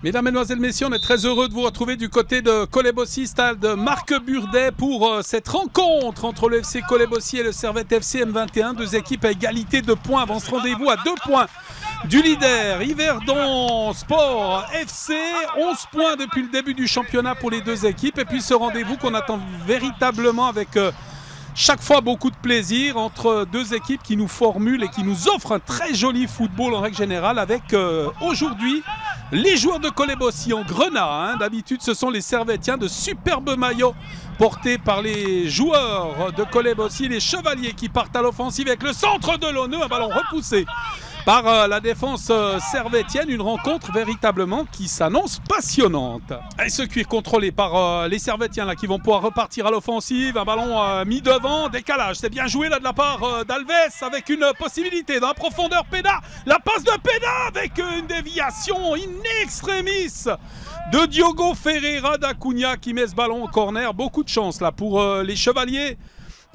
Mesdames, Mesdemoiselles, Messieurs, on est très heureux de vous retrouver du côté de Colebossy, stade Marc Burdet pour cette rencontre entre le FC Colebossy et le Servette FC M21. Deux équipes à égalité de points avant ce rendez-vous à 2 points du leader Yverdon Sport FC. 11 points depuis le début du championnat pour les deux équipes. Et puis ce rendez-vous qu'on attend véritablement avec chaque fois beaucoup de plaisir entre deux équipes qui nous formulent et qui nous offrent un très joli football en règle générale avec aujourd'hui les joueurs de Colebossy en grenat. D'habitude, ce sont les Servettiens, de superbes maillots portés par les joueurs de Colebossy, les Chevaliers qui partent à l'offensive avec le centre de l'ONE, un ballon repoussé par la défense servettienne. Une rencontre véritablement qui s'annonce passionnante. Et ce cuir contrôlé par les Servettiens là, qui vont pouvoir repartir à l'offensive. Un ballon mis devant, décalage. C'est bien joué là de la part d'Alves avec une possibilité dans la profondeur. Pena, la passe de Pena avec une déviation in extremis de Diogo Ferreira d'Acunha qui met ce ballon au corner. Beaucoup de chance là pour les Chevaliers.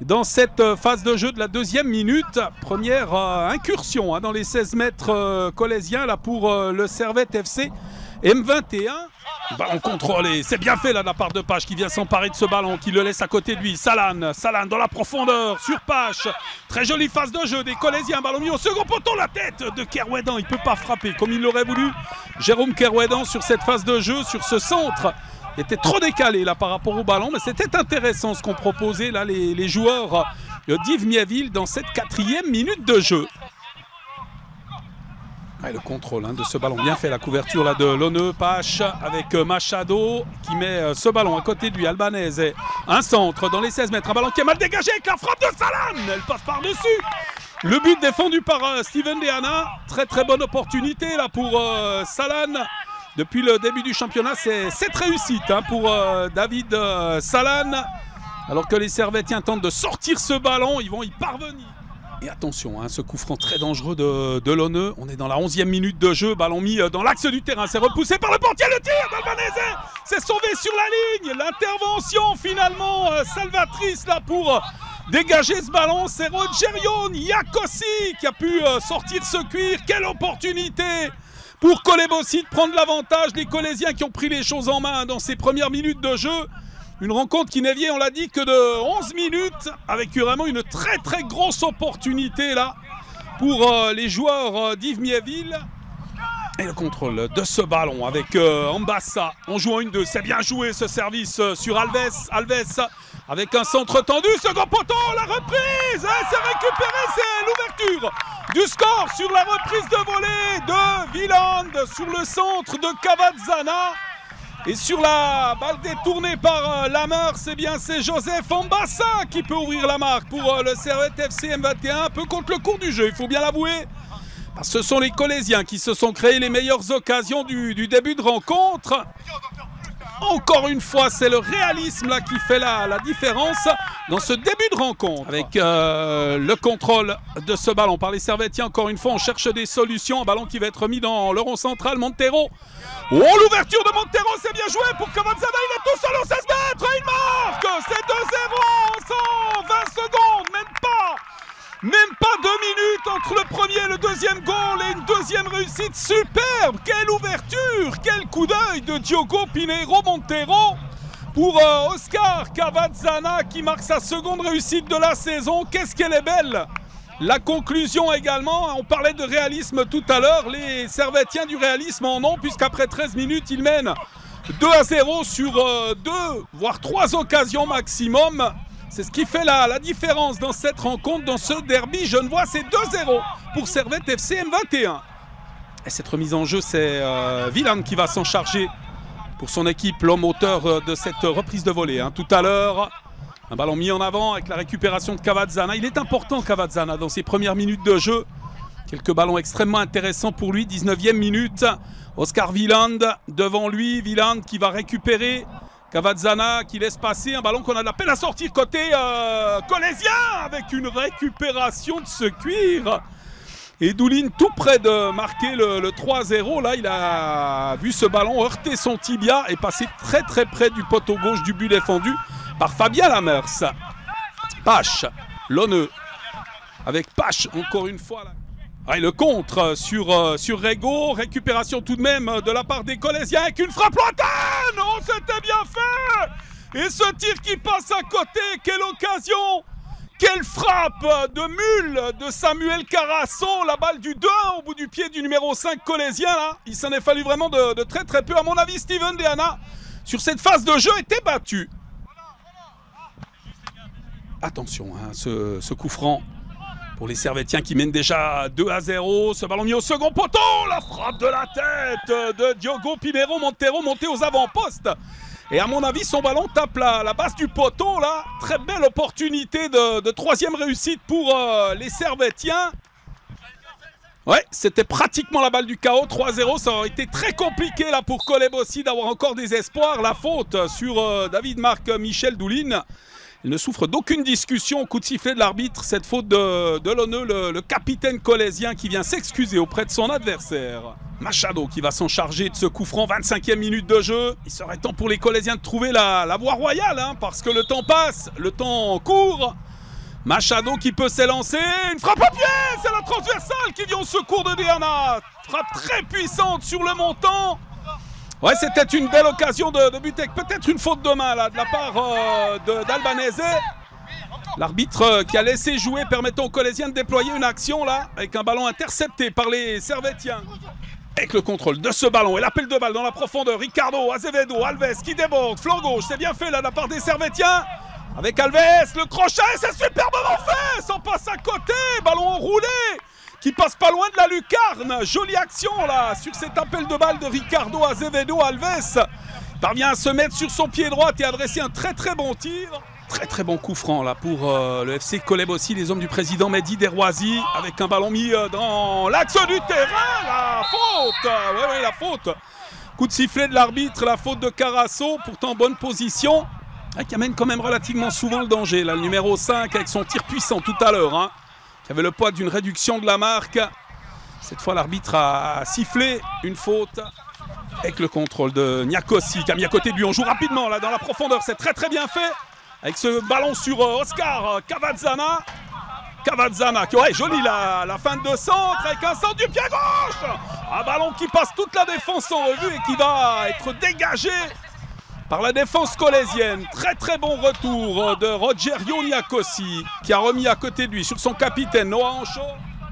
Dans cette phase de jeu de la deuxième minute, première incursion dans les 16 mètres colésiens là pour le Servette FC M21. Ballon contrôlé, c'est bien fait là de la part de Pache qui vient s'emparer de ce ballon, qui le laisse à côté de lui. Salan dans la profondeur sur Pache. Très jolie phase de jeu des Colésiens, ballon mis au second poteau, la tête de Kerouedan. Il ne peut pas frapper comme il l'aurait voulu. Jérôme Kerouedan sur cette phase de jeu, sur ce centre. Il était trop décalé là par rapport au ballon, mais c'était intéressant ce qu'ont proposé là les joueurs d'Yves Miéville dans cette 4e minute de jeu. Et le contrôle de ce ballon, bien fait, la couverture là de l'ONE, Pache avec Machado qui met ce ballon à côté de lui, Albanese. Un centre dans les 16 mètres, un ballon qui est mal dégagé avec la frappe de Salan, elle passe par-dessus. Le but défendu par Steven Deana, très bonne opportunité là pour Salan. Depuis le début du championnat, c'est cette réussite pour David Salan. Alors que les Servettiens tentent de sortir ce ballon, ils vont y parvenir. Et attention, ce coup franc très dangereux de l'ONE. On est dans la 11e minute de jeu, ballon mis dans l'axe du terrain. C'est repoussé par le portier, le tir d'Albanese. C'est sauvé sur la ligne. L'intervention finalement salvatrice là pour dégager ce ballon. C'est Rogerion Iacossi qui a pu sortir ce cuir. Quelle opportunité pour Colebossy de prendre l'avantage, les Colésiens qui ont pris les choses en main dans ces premières minutes de jeu. Une rencontre qui n'est vieille, on l'a dit, que de 11 minutes, avec vraiment une très grosse opportunité là pour les joueurs d'Yves Miéville. Et le contrôle de ce ballon avec Ambassa. On joue en 1-2, c'est bien joué ce service sur Alves. Alves avec un centre tendu, second poteau, la reprise, c'est récupéré, c'est l'ouverture du score sur la reprise de volée de Wieland sur le centre de Cavazzana. Et sur la balle détournée par Lamar, c'est Joseph Ambassa qui peut ouvrir la marque pour le Servette FC M21, un peu contre le cours du jeu, il faut bien l'avouer. Parce que ce sont les Colésiens qui se sont créés les meilleures occasions du début de rencontre. Encore une fois, c'est le réalisme là qui fait la différence dans ce début de rencontre. Avec le contrôle de ce ballon par les Servettiens, encore une fois, on cherche des solutions. Un ballon qui va être mis dans le rond central, Montero. Oh, l'ouverture de Montero, c'est bien joué pour Cavazzana, il est tout seul au 16 mètres, il marque. C'est 2-0 en 20 secondes, même pas 2 minutes entre le premier et le deuxième goal et une deuxième réussite superbe. Quelle ouverture, quel coup d'œil de Diogo Pinheiro Montero pour Oscar Cavazzana qui marque sa seconde réussite de la saison. Qu'est-ce qu'elle est belle! La conclusion également, on parlait de réalisme tout à l'heure, les Servettiens du réalisme en ont puisqu'après 13 minutes ils mènent 2-0 sur 2 voire 3 occasions maximum. C'est ce qui fait la différence dans cette rencontre, dans ce derby genevois. C'est 2-0 pour Servette FC M21. Et cette remise en jeu, c'est Wieland qui va s'en charger pour son équipe, l'homme auteur de cette reprise de volée. Tout à l'heure, un ballon mis en avant avec la récupération de Cavazzana. Il est important, Cavazzana, dans ses premières minutes de jeu. Quelques ballons extrêmement intéressants pour lui. 19e minute, Oscar Wieland devant lui. Wieland qui va récupérer. Cavazzana qui laisse passer un ballon qu'on a de la peine à sortir côté colésien avec une récupération de ce cuir. Et Doulin tout près de marquer le 3-0. Là, il a vu ce ballon heurter son tibia et passer très près du poteau gauche du but défendu par Fabien Lamers. Pache, l'ONE avec Pache encore une fois là. Ah, et le contre sur Rego, récupération tout de même de la part des Colésiens avec une frappe lointaine. Oh, c'était bien fait. Et ce tir qui passe à côté, quelle occasion. Quelle frappe de mule de Samuel Carasso, la balle du 2-1 au bout du pied du numéro 5 colésien. Là. Il s'en est fallu vraiment de très très peu. À mon avis, Steven Deana, sur cette phase de jeu, était battu. Attention, hein, ce coup franc pour les Servétiens qui mènent déjà 2-0. Ce ballon mis au second poteau. La frappe de la tête de Diogo Pinheiro Montero monté aux avant-postes. Et à mon avis, son ballon tape la base du poteau. Là. Très belle opportunité de troisième réussite pour les Servétiens. Ouais, c'était pratiquement la balle du chaos. 3-0, ça aurait été très compliqué là pour Coleb aussi d'avoir encore des espoirs. La faute sur David Marc Michel Doulin. Il ne souffre d'aucune discussion au coup de sifflet de l'arbitre. Cette faute de Lonneux, le capitaine colésien qui vient s'excuser auprès de son adversaire. Machado qui va s'en charger de ce coup franc, 25e minute de jeu. Il serait temps pour les Colésiens de trouver la voie royale, hein, parce que le temps passe, le temps court. Machado qui peut s'élancer, une frappe à pied, c'est la transversale qui vient au secours de Deana. Frappe très puissante sur le montant. Ouais, c'était une belle occasion de but avec peut-être une faute de main là, de la part d'Albanese. L'arbitre qui a laissé jouer, permettant aux Colésiens de déployer une action là, avec un ballon intercepté par les Servétiens. Avec le contrôle de ce ballon et l'appel de balle dans la profondeur, Ricardo, Azevedo, Alves qui déborde, flanc gauche, c'est bien fait là de la part des Servétiens. Avec Alves, le crochet, c'est superbement fait, ça passe à côté, ballon enroulé qui passe pas loin de la lucarne. Jolie action là sur cet appel de balle de Ricardo Azevedo. Alves parvient à se mettre sur son pied droit et adresser un très très bon tir. Très très bon coup franc là pour le FC Coleb aussi, les hommes du président Mehdi Derwazi, avec un ballon mis dans l'axe du terrain. La faute, ouais, la faute. Coup de sifflet de l'arbitre, la faute de Carasso, pourtant en bonne position, qui amène quand même relativement souvent le danger. Là, le numéro 5 avec son tir puissant tout à l'heure, hein, qui avait le poids d'une réduction de la marque. Cette fois, l'arbitre a sifflé une faute avec le contrôle de Niakosi, qui a mis à côté de lui. On joue rapidement là dans la profondeur, c'est très très bien fait. Avec ce ballon sur Oscar Cavazzana. Cavazzana, qui ouais, joli la fin de centre avec un centre du pied gauche. Un ballon qui passe toute la défense en revue et qui va être dégagé par la défense colésienne. Très très bon retour de Rogerio Niakosi qui a remis à côté de lui sur son capitaine Noah Ancho.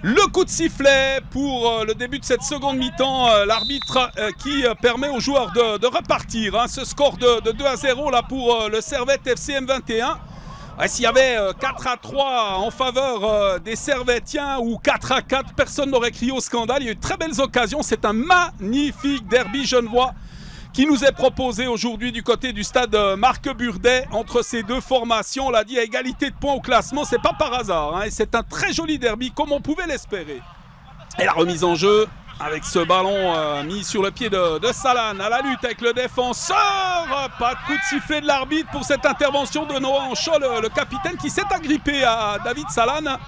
Le coup de sifflet pour le début de cette seconde mi-temps. L'arbitre qui permet aux joueurs de repartir. Hein, ce score de 2-0 là pour le Servette FC M21. Ouais, s'il y avait 4-3 en faveur des Servétiens ou 4-4, personne n'aurait crié au scandale. Il y a eu de très belles occasions. C'est un magnifique derby genevois qui nous est proposé aujourd'hui du côté du stade Marc Burdet entre ces deux formations. On l'a dit, à égalité de points au classement, c'est pas par hasard, hein, et c'est un très joli derby comme on pouvait l'espérer. Et la remise en jeu avec ce ballon mis sur le pied de Salan à la lutte avec le défenseur. Pas de coup de sifflet de l'arbitre pour cette intervention de Noah Ancho, le capitaine qui s'est agrippé à David Salan.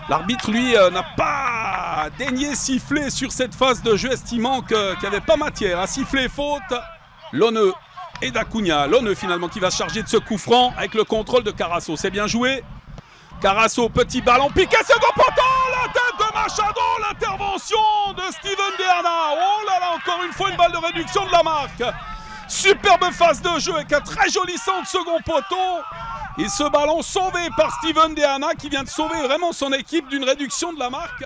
L'arbitre, lui, n'a pas daigné siffler sur cette phase de jeu, estimant qu'il n'y avait pas matière à siffler faute. Lonneux et D'Acunha. Lonneux, finalement, qui va se charger de ce coup franc avec le contrôle de Carasso. C'est bien joué. Carasso, petit ballon piqué, second poteau, la tête de Machado, l'intervention de Steven Deana. Oh là là, encore une fois, une balle de réduction de la marque. Superbe phase de jeu avec un très joli centre second poteau. Et ce ballon sauvé par Steven Deana qui vient de sauver vraiment son équipe d'une réduction de la marque.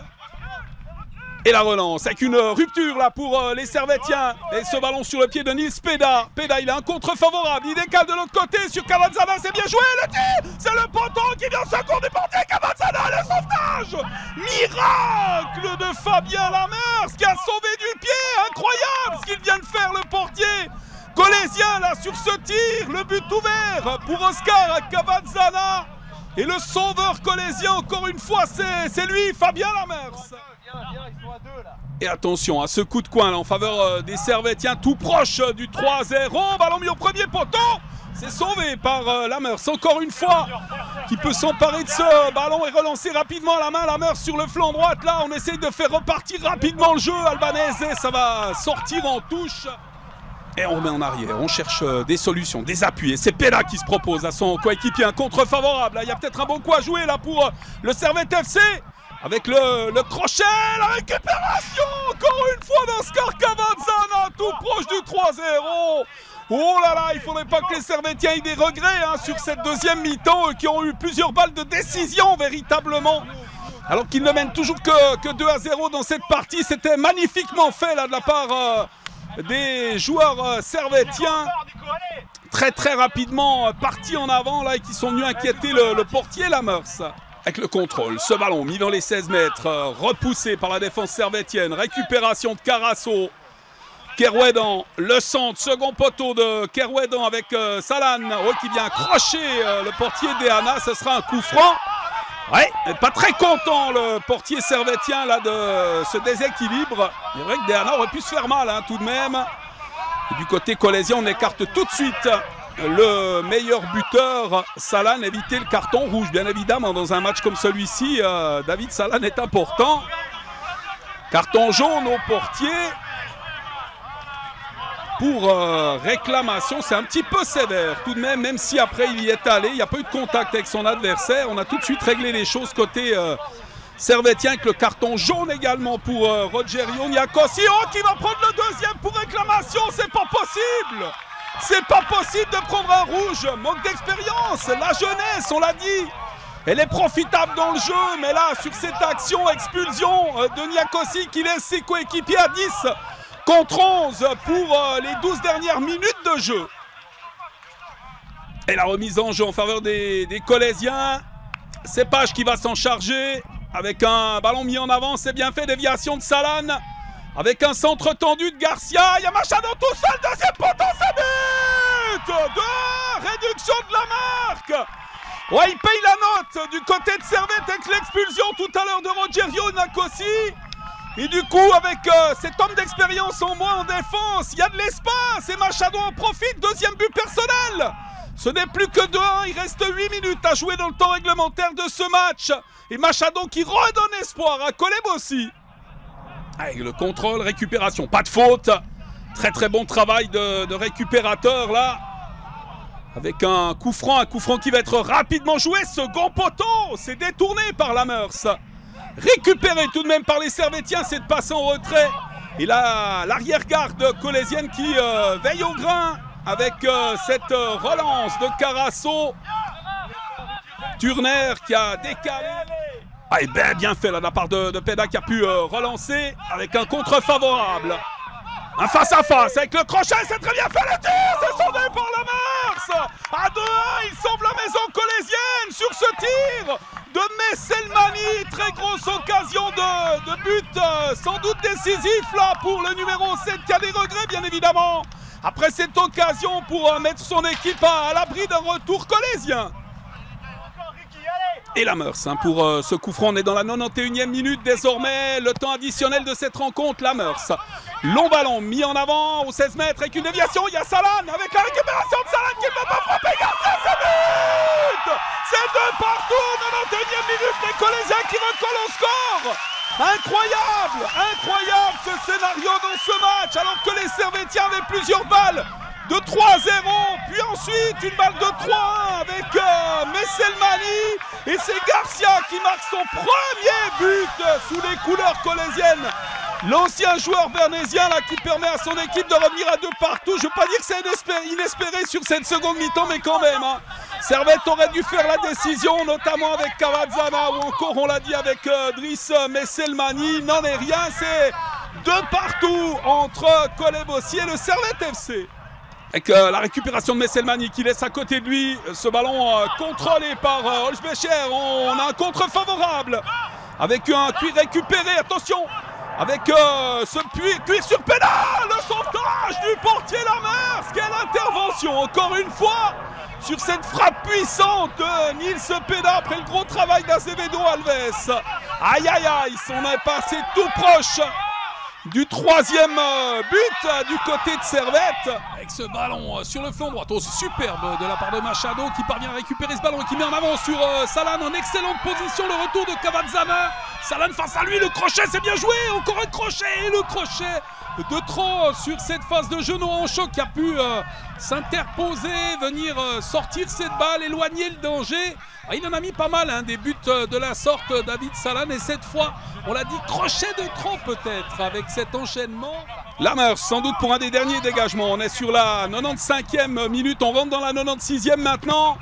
Et la relance avec une rupture là pour les Servétiens. Et ce ballon sur le pied de Nils Peda. Peda, il a un contre favorable. Il décale de l'autre côté sur Cavazzana. C'est bien joué le tir. C'est le poteau qui vient au secours du portier. Cavazzana, le sauvetage. Miracle de Fabien Lamers qui a sauvé du pied. Incroyable ce qu'il vient de faire le portier colésien là sur ce tir. Le but ouvert pour Oscar Cavazzana. Et le sauveur colésien encore une fois c'est lui, Fabien Lamers. Et attention à ce coup de coin là, en faveur des Servétiens, tout proche du 3-0. Ballon mis au premier poteau. C'est sauvé par Lamers encore une fois, qui peut s'emparer de ce ballon et relancer rapidement la main. Lamers sur le flanc droite là, on essaye de faire repartir rapidement le jeu. Albanese, ça va sortir en touche. Et on remet en arrière, on cherche des solutions, des appuis. Et c'est Pella qui se propose à son coéquipier. Un contre favorable. Il y a peut-être un bon coup à jouer là pour le Servette FC. avec le crochet, la récupération, encore une fois d'Oscar Cavazzana, tout proche du 3-0. Oh là là, il ne faudrait pas que les Servétiens aient des regrets sur cette deuxième mi-temps, qui ont eu plusieurs balles de décision véritablement. Alors qu'ils ne mènent toujours que 2-0 dans cette partie. C'était magnifiquement fait là de la part des joueurs servétiens. Très très rapidement partis en avant là et qui sont venus inquiéter le portier Lamers. Avec le contrôle, ce ballon mis dans les 16 mètres, repoussé par la défense servétienne. Récupération de Carasso. Kerouédan, le centre, second poteau de Kerouédan avec Salan qui vient accrocher le portier d'Eana. Ce sera un coup franc. Ouais, pas très content le portier servétien là de ce déséquilibre. Il est vrai que Deana aurait pu se faire mal tout de même. Et du côté colésien, on écarte tout de suite le meilleur buteur, Salan, éviter le carton rouge. Bien évidemment, dans un match comme celui-ci, David Salan est important. Carton jaune au portier. Pour réclamation, c'est un petit peu sévère tout de même si après il y est allé, il n'y a pas eu de contact avec son adversaire. On a tout de suite réglé les choses côté servétien avec le carton jaune également pour Rogerio Niakosi qui va prendre le deuxième pour réclamation. C'est pas possible! C'est pas possible de prendre un rouge, manque d'expérience, la jeunesse, on l'a dit. Elle est profitable dans le jeu, mais là, sur cette action, expulsion de Niakosi qui laisse ses coéquipiers à 10 contre 11 pour les 12 dernières minutes de jeu. Et la remise en jeu en faveur des Colésiens. C'est Page qui va s'en charger avec un ballon mis en avant. C'est bien fait, déviation de Salan. Avec un centre tendu de Garcia. Il y a Machado tout seul, deuxième poteau, c'est but de réduction de la marque. Ouais, il paye la note du côté de Servette avec l'expulsion tout à l'heure de Rogerio Niakosi. Et du coup, avec cet homme d'expérience en moins en défense, il y a de l'espace et Machado en profite. Deuxième but personnel. Ce n'est plus que 2-1. Il reste 8 minutes à jouer dans le temps réglementaire de ce match. Et Machado qui redonne espoir à Kolebossi. Avec le contrôle, récupération, pas de faute. Très très bon travail de récupérateur là. Avec un coup franc qui va être rapidement joué. Second poteau, c'est détourné par Lamers. Récupéré tout de même par les Servétiens, cette passe en retrait. Et là, l'arrière-garde colésienne qui veille au grain avec cette relance de Carasso. Turner qui a décalé. Ah, et bien fait là, de la part de Peda qui a pu relancer avec un contre favorable. Un face-à-face avec le crochet, c'est très bien fait le tir. C'est sauvé par Lamers. À 2-1, il sauve la maison colésienne sur ce tir de Messelmani. Très grosse occasion de but, sans doute décisif là pour le numéro 7 qui a des regrets bien évidemment. Après cette occasion pour mettre son équipe à l'abri d'un retour colésien. Et Lamers pour ce coup franc, on est dans la 91e minute désormais, le temps additionnel de cette rencontre. Lamers, long ballon mis en avant aux 16 mètres avec une déviation, il y a Salan avec la récupération de Salan qui ne peut pas frapper, Garcia, c'est but. C'est 2 partout, 91e minute, les Colésiens qui recollent au score. Incroyable ce scénario dans ce match, alors que les Servétiens avaient plusieurs balles de 3-0, puis ensuite une balle de 3-1 avec Messelmani, et c'est Garcia qui marque son premier but sous les couleurs colésiennes. L'ancien joueur bernésien là, qui permet à son équipe de revenir à 2 partout. Je ne veux pas dire que c'est inespéré sur cette seconde mi-temps, mais quand même. Servette aurait dû faire la décision, notamment avec Cavazzana ou encore, on l'a dit, avec Driss Messelmani. N'en est rien, c'est 2 partout entre Kolebossi et le Servette FC. Avec la récupération de Messelmani qui laisse à côté de lui ce ballon contrôlé par Olsbecher. On a un contre favorable avec un cuir récupéré, attention, avec ce cuir sur pédale, le sauvetage du portier Lamers. Quelle intervention encore une fois sur cette frappe puissante de Nils Peda après le gros travail d'Azevedo Alves. Aïe, il s'en est passé tout proche du 3e but du côté de Servette. Avec ce ballon sur le flanc droit, superbe de la part de Machado qui parvient à récupérer ce ballon et qui met en avant sur Salan en excellente position. Le retour de Cavazzana, Salan face à lui, le crochet, c'est bien joué. Encore un crochet et le crochet de trop sur cette phase de jeu. Noah Anchoc qui a pu s'interposer, venir sortir cette balle, éloigner le danger. Ah, il en a mis pas mal, hein, des buts de la sorte, David Salan. Et cette fois, on l'a dit, crochet de trop peut-être avec cet enchaînement. Lammers, sans doute pour un des derniers dégagements. On est sur la 95e minute, on rentre dans la 96e maintenant.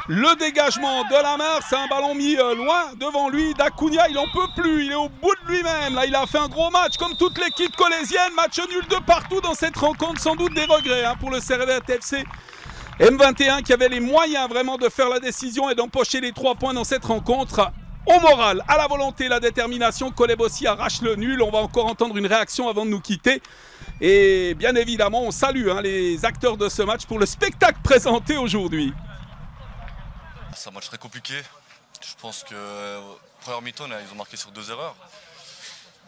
Le dégagement de Lammers, c'est un ballon mis loin devant lui. D'Acuna, il n'en peut plus, il est au bout de lui-même. Là, il a fait un gros match, comme toute l'équipe colésienne. Match nul de partout dans cette rencontre, sans doute des regrets pour le Servette FC M21 qui avait les moyens vraiment de faire la décision et d'empocher les 3 points dans cette rencontre. Au moral, à la volonté, la détermination, Kolebossi arrache le nul. On va encore entendre une réaction avant de nous quitter. Et bien évidemment, on salue les acteurs de ce match pour le spectacle présenté aujourd'hui. C'est un match très compliqué. Je pense que première mi-temps, ils ont marqué sur 2 erreurs.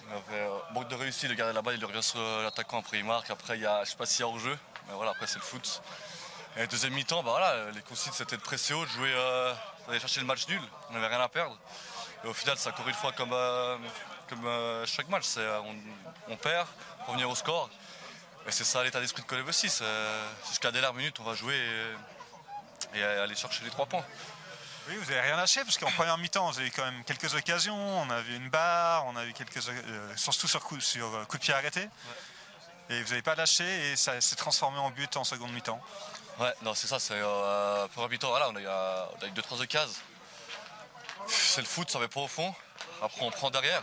On avait manque de réussite de garder la balle, il revient sur l'attaquant, après il marque. Après, je ne sais pas s'il y a hors-jeu, mais voilà, après c'est le foot. Et deuxième mi-temps, voilà, les consignes c'était de presser haut, de jouer, d'aller chercher le match nul. On n'avait rien à perdre. Et au final, c'est encore une fois comme chaque match. On perd pour revenir au score. Et c'est ça l'état d'esprit de Kolebossi. Jusqu'à la dernière minute, on va jouer et aller chercher les 3 points. Oui, vous n'avez rien lâché parce qu'en première mi-temps, vous avez eu quand même quelques occasions. On a vu une barre, on a vu surtout sur coup de pied arrêté. Ouais. Et vous n'avez pas lâché et ça s'est transformé en but en seconde mi-temps. Ouais, non, c'est ça. Première mi-temps, voilà, on a eu 2-3 occasions. C'est le foot, ça va pas au fond. Après, on prend derrière.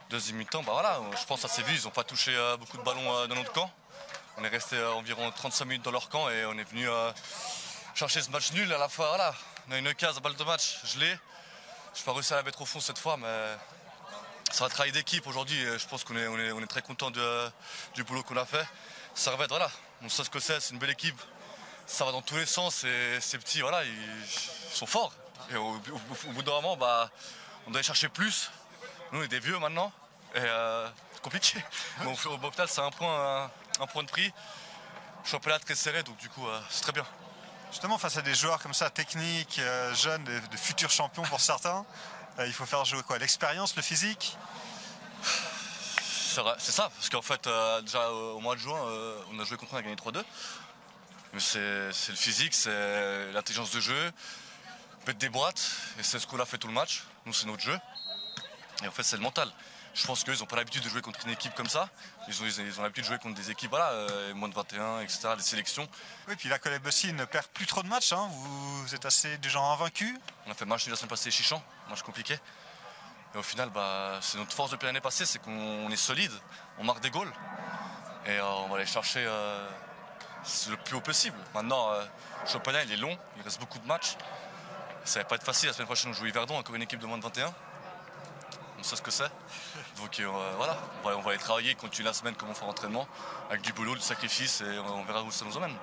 Deuxième mi-temps, bah voilà, je pense que ça s'est vu. Ils n'ont pas touché beaucoup de ballons dans notre camp. On est resté environ 35 minutes dans leur camp et on est venu chercher ce match nul à la fois. Voilà. On a une case à balle de match, je l'ai. Je n'ai pas réussi à la mettre au fond cette fois, mais c'est un travail d'équipe aujourd'hui. Je pense qu'on est très content du boulot qu'on a fait. Servette, voilà, on sait ce que c'est une belle équipe. Ça va dans tous les sens et ces petits, voilà, ils sont forts. Et au bout d'un moment, bah, on doit aller chercher plus. Nous, on est des vieux maintenant et c'est compliqué. Mais au final, c'est un point de prix. Championnat très serré, donc du coup, c'est très bien. Justement, face à des joueurs comme ça, techniques, jeunes, de futurs champions pour certains, il faut faire jouer quoi? L'expérience, le physique? C'est ça, parce qu'en fait, déjà au mois de juin, on a joué contre eux, on a gagné 3-2. Mais c'est le physique, c'est l'intelligence de jeu, mettre des boîtes, et c'est ce qu'on a fait tout le match. Nous, c'est notre jeu. Et en fait, c'est le mental. Je pense qu'eux, ils n'ont pas l'habitude de jouer contre une équipe comme ça. Ils ont l'habitude de jouer contre des équipes, voilà, moins de 21, etc., des sélections. Oui, puis la Kolebossi ne perd plus trop de matchs. Hein. Vous êtes assez des gens invaincus. On a fait match nul la semaine passée, Chichon, match compliqué. Et au final, bah, c'est notre force depuis l'année passée, c'est qu'on est solide, on marque des goals. Et on va aller chercher le plus haut possible. Maintenant, le championnat, il est long, il reste beaucoup de matchs. Ça va pas être facile. La semaine prochaine, on joue Yverdon, encore une équipe de moins de 21. On sait ce que c'est. Donc voilà, on va aller travailler, continuer la semaine comme on fait l'entraînement, avec du boulot, du sacrifice, et on verra où ça nous emmène.